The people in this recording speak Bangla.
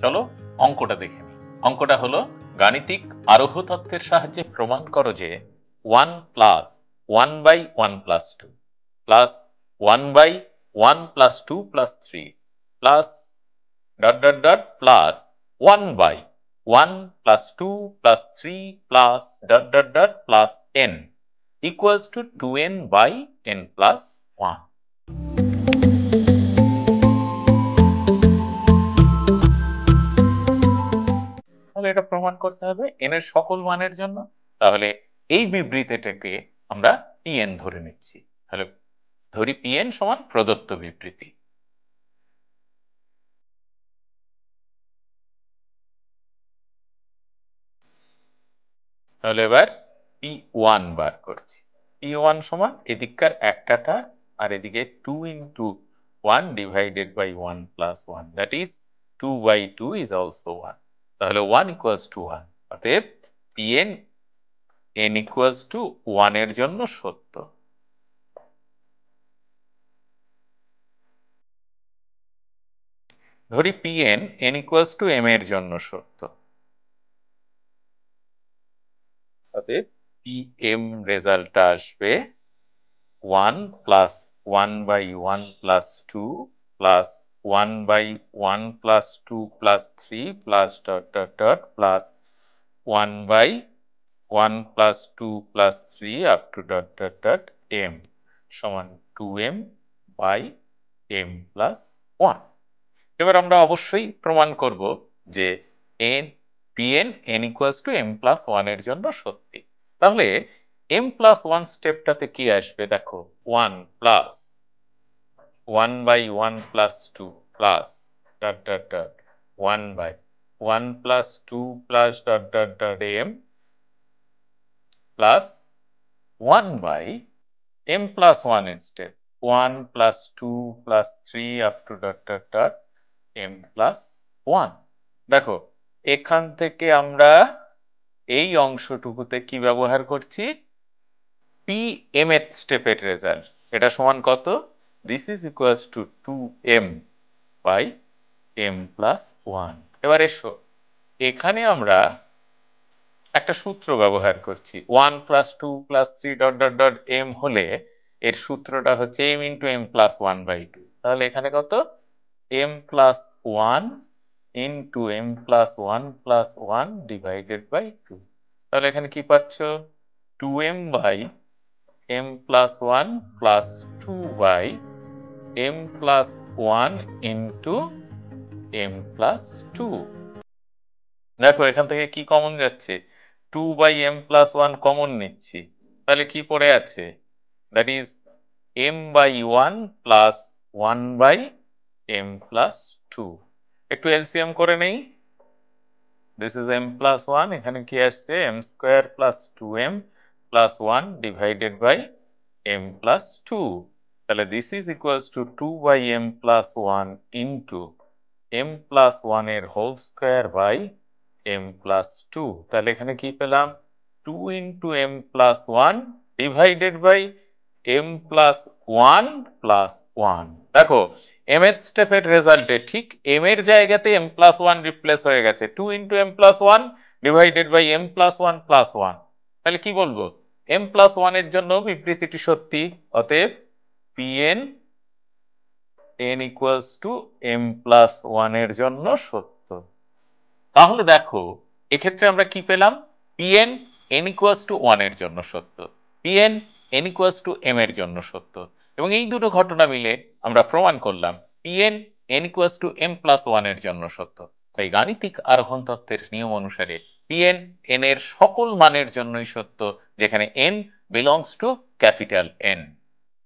চলো অঙ্কটা দেখে নিই। অঙ্কটা হলো গাণিতিক আরোহ তত্ত্বের সাহায্যে প্রমাণ করো যে 1 plus 1 by 1 plus 2 plus 1 by 1 plus 2 plus 3 plus dot dot dot plus 1 by 1 plus 2 plus 3 plus dot dot dot plus n equals to 2n by n plus 1. তাহলে এটা প্রমাণ করতে হবে n এর সকল মানের জন্য। তাহলে এই বিবৃতিটাকে আমরা pn ধরে নিচ্ছি। তাহলে ধরি pn সমান প্রদত্ত বিবৃতি। তাহলে এবার p1 বার করছি। p1 সমান এদিককার একটাটা আর এদিকে 2 into 1 divided by 1 plus 1, that is 2 by 2 is also 1. তাহলে 1 equals to 1, অতএব pn n equals to 1 এর জন্য সত্য। ধরি pn n equals to m এর জন্য সত্য, অতএব pm রেজাল্টটা আসবে 1 plus 1 by 1 plus 2 plus 1 by 1 plus 2 plus 3 plus dot dot dot plus 1 by 1 plus 2 plus 3 up to dot dot dot m সমান 2m by m plus 1। এবার আমরা অবশ্যই প্রমাণ করব যে pn n equals to m plus 1 এর জন্য সত্যি। তাহলে m plus 1 স্টেপটাতে কি আসবে দেখো, 1 plus 1 by 1 plus 2 plus dot dot dot 1 by 1 plus 2 plus dot dot dot m plus 1 by m plus 1 step 1 plus 2 plus 3 up to dot dot dot m plus 1। দেখো এখান থেকে আমরা এই অংশটুকুতে কি ব্যবহার করছি, pm এর স্টেপের রেজাল্ট, এটা সমান কত, this is equals to 2m by m plus 1। এবার এসো এখানে আমরা একটা সূত্র ব্যবহার করছি, 1 plus 2 plus 3 dot dot dot m হলে এর সূত্রটা হচ্ছে m into m plus 1 by 2। তাহলে এখানে কত, m plus 1 into m plus 1 plus 1 divided by 2। তাহলে এখানে কি পাচ্ছ, 2m by m plus 1 plus 2 by m plus 1 into m plus 2। দেখো এখান থেকে কি কমন যাচ্ছে, 2 by m plus 1 কমন নিচ্ছি, তাহলে কি পড়ে আছে, that is m by 1 plus 1 by m plus 2। একটু এলসিএম করে নেই, this is m plus 1, এখানে কি আসছে m square plus 2m plus 1 divided by m plus 2। তাহলে this is equals to 2 by m plus 1 into m plus 1 এর whole square by m plus 2। তাহলে এখানে কি পেলাম, 2 into m plus 1 divided by m plus 1 plus 1। দেখো m এর স্টেপের রেজাল্টে ঠিক m এর জায়গাতে m plus 1 রিপ্লেস হয়ে গেছে, 2 into m plus 1 divided by m plus 1 plus 1। তাহলে কি বলবো, m plus 1 এর জন্য বিবৃতিটি সত্যি, অতএব pn n equals to m plus 1 এর জন্য সত্য। তাহলে দেখো এক্ষেত্রে আমরা কি পেলাম, pn n equals to 1 এর জন্য সত্য, pn n equals to m এর জন্য সত্য, এবং এই দুটো ঘটনা মিলে আমরা প্রমাণ করলাম pn n equals to m plus 1 এর জন্য সত্য। তাই গাণিতিক আরোহণ তত্ত্বের নিয়ম অনুসারে pn n এর সকল মানের জন্যই সত্য যেখানে n belongs to capital N।